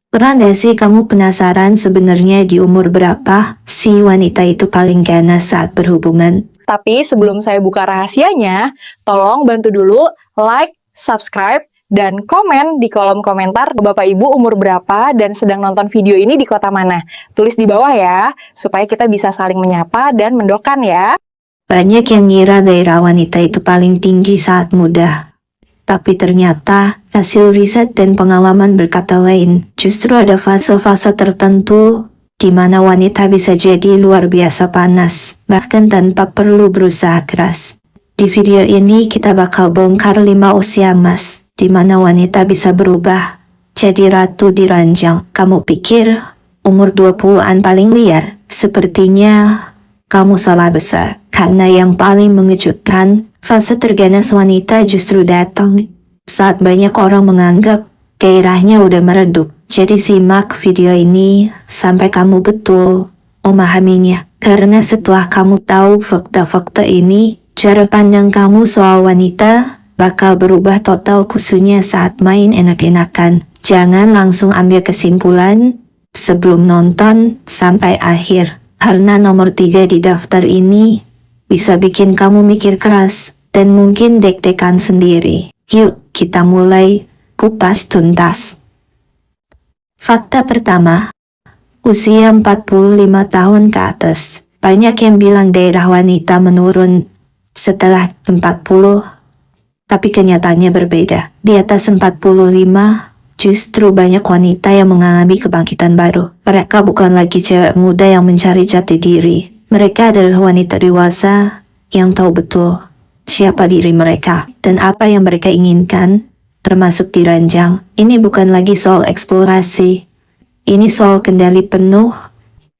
Pernah gak sih kamu penasaran sebenarnya di umur berapa si wanita itu paling ganas saat berhubungan? Tapi sebelum saya buka rahasianya, tolong bantu dulu like, subscribe, dan komen di kolom komentar Bapak Ibu umur berapa dan sedang nonton video ini di kota mana. Tulis di bawah ya, supaya kita bisa saling menyapa dan mendoakan ya. Banyak yang ngira gairah wanita itu paling tinggi saat muda. Tapi ternyata hasil riset dan pengalaman berkata lain. Justru ada fase-fase tertentu di mana wanita bisa jadi luar biasa panas, bahkan tanpa perlu berusaha keras. Di video ini kita bakal bongkar 5 usia emas, di mana wanita bisa berubah jadi ratu di ranjang. Kamu pikir umur 20-an paling liar? Sepertinya kamu salah besar, karena yang paling mengejutkan, fase terganas wanita justru datang saat banyak orang menganggap gairahnya udah meredup. Jadi simak video ini sampai kamu betul memahaminya. Karena setelah kamu tahu fakta-fakta ini, cara pandang kamu soal wanita bakal berubah total, khususnya saat main enak-enakan. Jangan langsung ambil kesimpulan sebelum nonton sampai akhir. Karena nomor 3 di daftar ini bisa bikin kamu mikir keras dan mungkin deg-degan sendiri. Yuk kita mulai kupas tuntas. Fakta pertama, usia 45 tahun ke atas. Banyak yang bilang daerah wanita menurun setelah 40, tapi kenyataannya berbeda. Di atas 45, justru banyak wanita yang mengalami kebangkitan baru. Mereka bukan lagi cewek muda yang mencari jati diri. Mereka adalah wanita dewasa yang tahu betul siapa diri mereka dan apa yang mereka inginkan, termasuk di ranjang. Ini bukan lagi soal eksplorasi. Ini soal kendali penuh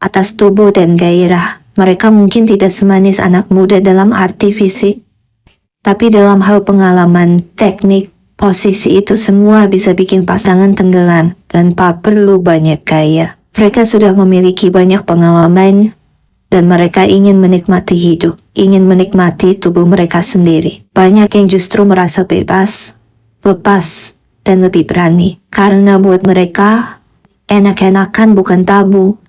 atas tubuh dan gairah. Mereka mungkin tidak semanis anak muda dalam arti fisik, tapi dalam hal pengalaman, teknik, posisi itu semua bisa bikin pasangan tenggelam tanpa perlu banyak gaya. Mereka sudah memiliki banyak pengalaman dan mereka ingin menikmati hidup, ingin menikmati tubuh mereka sendiri. Banyak yang justru merasa bebas, lepas, dan lebih berani. Karena buat mereka, enak-enakan bukan tabu,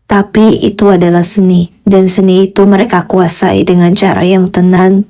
tapi itu adalah seni. Dan seni itu mereka kuasai dengan cara yang tenang,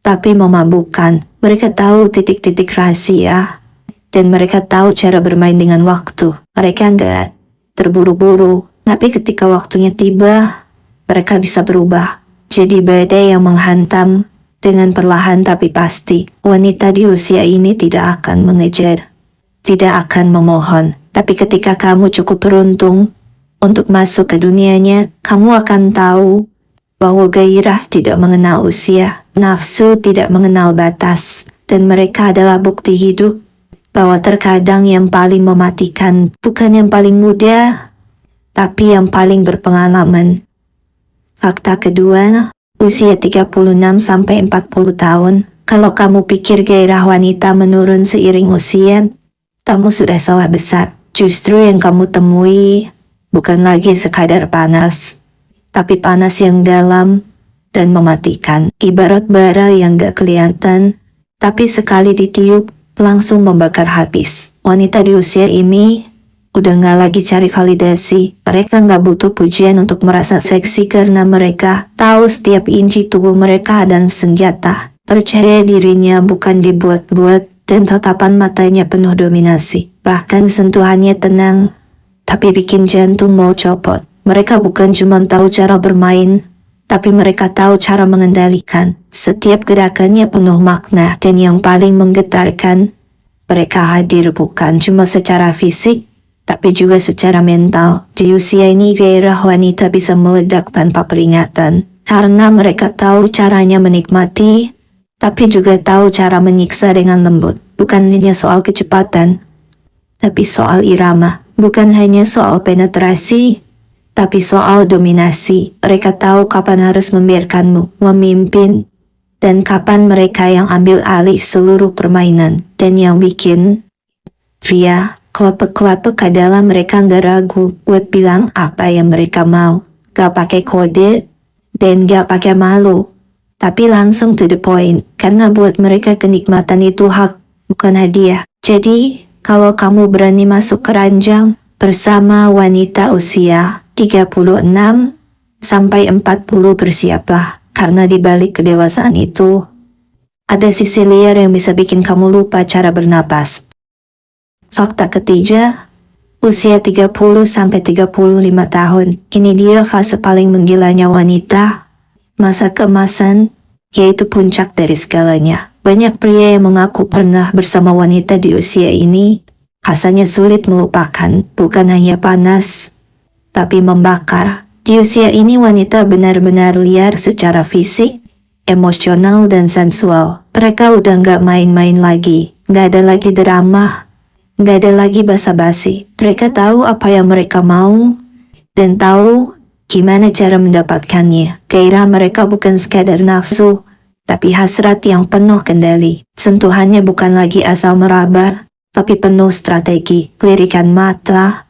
tapi memabukkan. Mereka tahu titik-titik rahasia, dan mereka tahu cara bermain dengan waktu. Mereka enggak terburu-buru, tapi ketika waktunya tiba, mereka bisa berubah. Jadi badai yang menghantam dengan perlahan tapi pasti. Wanita di usia ini tidak akan mengejar, tidak akan memohon. Tapi ketika kamu cukup beruntung untuk masuk ke dunianya, kamu akan tahu bahwa gairah tidak mengenal usia, nafsu tidak mengenal batas, dan mereka adalah bukti hidup bahwa terkadang yang paling mematikan bukan yang paling muda, tapi yang paling berpengalaman. Fakta kedua, usia 36-40 tahun. Kalau kamu pikir gairah wanita menurun seiring usia, kamu sudah salah besar. Justru yang kamu temui bukan lagi sekadar panas, tapi panas yang dalam dan mematikan. Ibarat bara yang gak kelihatan, tapi sekali ditiup langsung membakar habis. Wanita di usia ini udah gak lagi cari validasi. Mereka gak butuh pujian untuk merasa seksi karena mereka tahu setiap inci tubuh mereka adalah senjata. Percaya dirinya bukan dibuat-buat dan tatapan matanya penuh dominasi. Bahkan sentuhannya tenang, tapi bikin jantung mau copot. Mereka bukan cuma tahu cara bermain, tapi mereka tahu cara mengendalikan. Setiap gerakannya penuh makna dan yang paling menggetarkan, mereka hadir bukan cuma secara fisik, tapi juga secara mental. Di usia ini gairah wanita bisa meledak tanpa peringatan, karena mereka tahu caranya menikmati, tapi juga tahu cara menyiksa dengan lembut. Bukan hanya soal kecepatan, tapi soal irama. Bukan hanya soal penetrasi, tapi soal dominasi. Mereka tahu kapan harus membiarkanmu memimpin, dan kapan mereka yang ambil alih seluruh permainan. Dan yang bikin ria kelepek-kelepek adalah mereka gak ragu buat bilang apa yang mereka mau. Gak pakai kode dan gak pakai malu, tapi langsung to the point. Karena buat mereka kenikmatan itu hak, bukan hadiah. Jadi kalau kamu berani masuk ke ranjang, Bersama wanita usia 36 sampai 40 bersiaplah, karena di balik kedewasaan itu, ada sisi liar yang bisa bikin kamu lupa cara bernapas. Fakta ketiga, usia 30 sampai 35 tahun. Ini dia fase paling menggilanya wanita, masa keemasan, yaitu puncak dari segalanya. Banyak pria yang mengaku pernah bersama wanita di usia ini. Rasanya sulit melupakan, bukan hanya panas, tapi membakar. Di usia ini wanita benar-benar liar secara fisik, emosional, dan sensual. Mereka udah gak main-main lagi, gak ada lagi drama, gak ada lagi basa-basi. Mereka tahu apa yang mereka mau, dan tahu gimana cara mendapatkannya. Gairah mereka bukan sekadar nafsu, tapi hasrat yang penuh kendali. Sentuhannya bukan lagi asal meraba, tapi penuh strategi. Lirikan mata,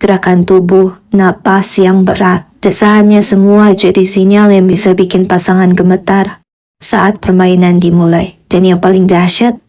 gerakan tubuh, napas yang berat, desahannya semua jadi sinyal yang bisa bikin pasangan gemetar saat permainan dimulai. Dan yang paling dahsyat,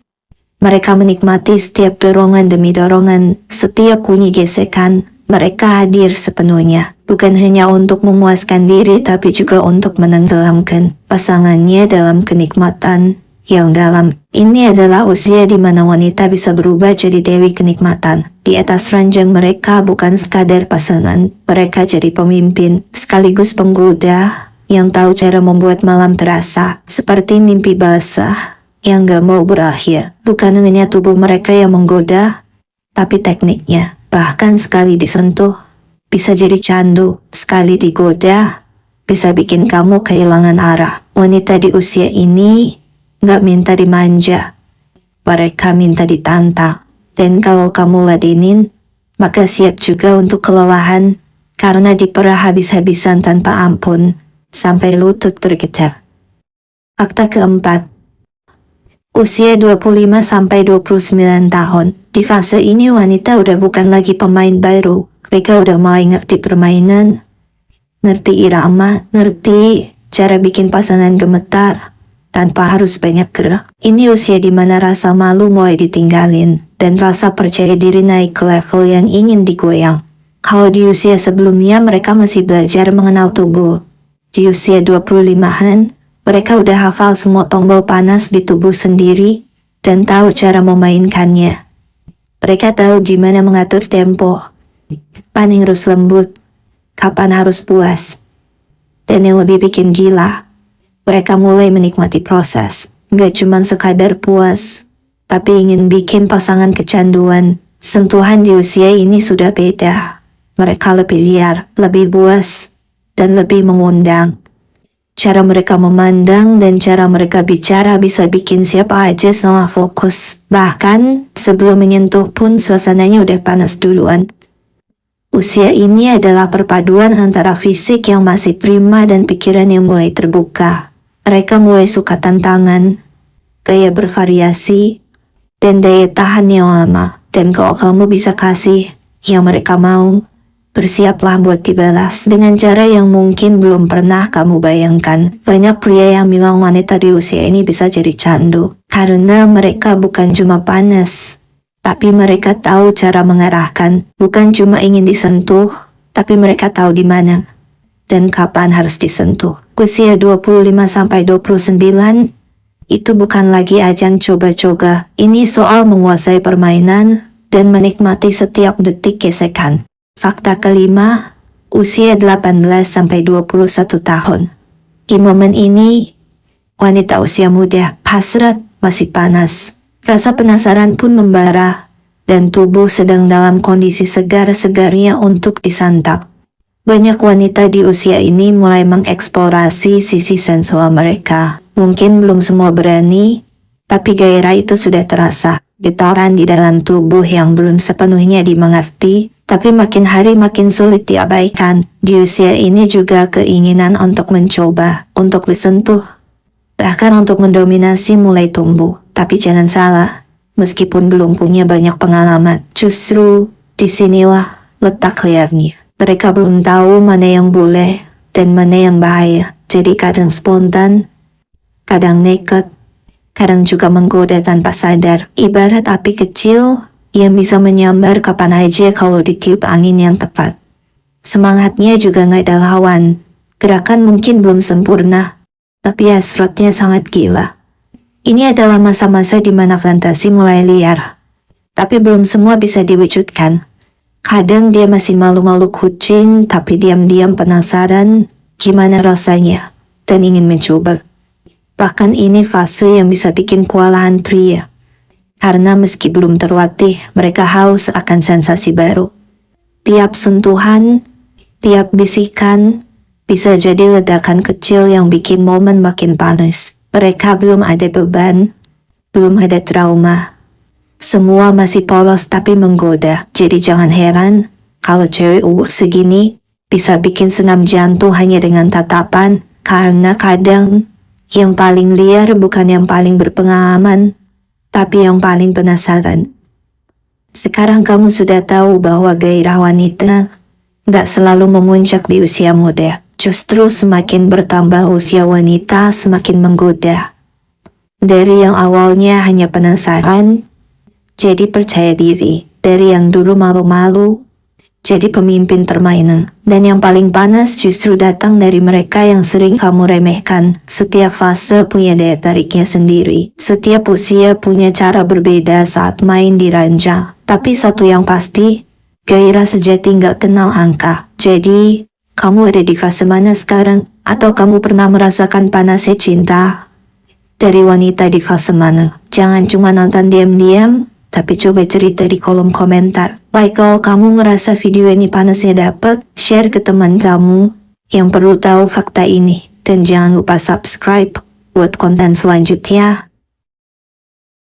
mereka menikmati setiap dorongan demi dorongan, setiap bunyi gesekan. Mereka hadir sepenuhnya, bukan hanya untuk memuaskan diri, tapi juga untuk menenggelamkan pasangannya dalam kenikmatan yang dalam. Ini adalah usia di mana wanita bisa berubah jadi dewi kenikmatan. Di atas ranjang mereka bukan sekadar pasangan, mereka jadi pemimpin, sekaligus penggoda yang tahu cara membuat malam terasa seperti mimpi basah yang gak mau berakhir. Bukan hanya tubuh mereka yang menggoda, tapi tekniknya. Bahkan sekali disentuh, bisa jadi candu. Sekali digoda, bisa bikin kamu kehilangan arah. Wanita di usia ini gak minta dimanja, mereka minta ditantang. Dan kalau kamu ladenin, maka siap juga untuk kelelahan, karena diperah habis-habisan tanpa ampun, sampai lutut bergetar. Fakta keempat, usia 25 sampai 29 tahun. Di fase ini wanita udah bukan lagi pemain baru, mereka udah mulai ngerti permainan, ngerti irama, ngerti cara bikin pasangan gemetar tanpa harus banyak gerak. Ini usia dimana rasa malu mulai ditinggalin, dan rasa percaya diri naik ke level yang ingin digoyang. Kalau di usia sebelumnya mereka masih belajar mengenal tubuh, di usia 25-an, mereka udah hafal semua tombol panas di tubuh sendiri, dan tahu cara memainkannya. Mereka tahu gimana mengatur tempo, kapan harus lembut, kapan harus puas. Dan yang lebih bikin gila, mereka mulai menikmati proses. Gak cuman sekadar puas, tapi ingin bikin pasangan kecanduan. Sentuhan di usia ini sudah beda. Mereka lebih liar, lebih buas, dan lebih mengundang. Cara mereka memandang dan cara mereka bicara bisa bikin siapa aja salah fokus. Bahkan sebelum menyentuh pun suasananya udah panas duluan. Usia ini adalah perpaduan antara fisik yang masih prima dan pikiran yang mulai terbuka. Mereka mulai suka tantangan, gaya bervariasi, dan daya tahan yang lama. Dan kalau kamu bisa kasih yang mereka mau, bersiaplah buat dibalas dengan cara yang mungkin belum pernah kamu bayangkan. Banyak pria yang bilang wanita di usia ini bisa jadi candu, karena mereka bukan cuma panas, tapi mereka tahu cara mengarahkan. Bukan cuma ingin disentuh, tapi mereka tahu di mana dan kapan harus disentuh. Usia 25-29 itu bukan lagi ajang coba-coba. Ini soal menguasai permainan dan menikmati setiap detik gesekan. Fakta kelima, usia 18-21 tahun. Di momen ini, wanita usia muda, hasrat masih panas. Rasa penasaran pun membara, dan tubuh sedang dalam kondisi segar-segarnya untuk disantap. Banyak wanita di usia ini mulai mengeksplorasi sisi sensual mereka. Mungkin belum semua berani, tapi gairah itu sudah terasa. Getaran di dalam tubuh yang belum sepenuhnya dimengerti, tapi makin hari makin sulit diabaikan. Di usia ini juga keinginan untuk mencoba, untuk disentuh, bahkan untuk mendominasi mulai tumbuh. Tapi jangan salah, meskipun belum punya banyak pengalaman, justru disinilah letak liarnya. Mereka belum tahu mana yang boleh dan mana yang bahaya. Jadi kadang spontan, kadang nekat, kadang juga menggoda tanpa sadar. Ibarat api kecil yang bisa menyambar kapan aja kalau ditiup angin yang tepat. Semangatnya juga nggak ada lawan. Gerakan mungkin belum sempurna, tapi hasratnya sangat gila. Ini adalah masa-masa di mana fantasi mulai liar, tapi belum semua bisa diwujudkan. Kadang dia masih malu-malu kucing, tapi diam-diam penasaran gimana rasanya dan ingin mencoba. Bahkan ini fase yang bisa bikin kewalahan pria. Karena meski belum terlatih, mereka haus akan sensasi baru. Tiap sentuhan, tiap bisikan, bisa jadi ledakan kecil yang bikin momen makin panas. Mereka belum ada beban, belum ada trauma. Semua masih polos tapi menggoda. Jadi jangan heran kalau cewek umur segini bisa bikin senam jantung hanya dengan tatapan. Karena kadang yang paling liar bukan yang paling berpengalaman, tapi yang paling penasaran. Sekarang kamu sudah tahu bahwa gairah wanita gak selalu memuncak di usia muda. Justru semakin bertambah usia wanita semakin menggoda. Dari yang awalnya hanya penasaran, jadi percaya diri. Dari yang dulu malu-malu, jadi pemimpin permainan. Dan yang paling panas justru datang dari mereka yang sering kamu remehkan. Setiap fase punya daya tariknya sendiri. Setiap usia punya cara berbeda saat main di ranjang. Tapi satu yang pasti, gairah sejati gak kenal angka. Jadi, kamu ada di fase mana sekarang? Atau kamu pernah merasakan panasnya cinta? Dari wanita di fase mana? Jangan cuma nonton diam-diam, tapi coba cerita di kolom komentar. Like kalau kamu ngerasa video ini panasnya dapet, share ke teman kamu yang perlu tahu fakta ini. Dan jangan lupa subscribe buat konten selanjutnya.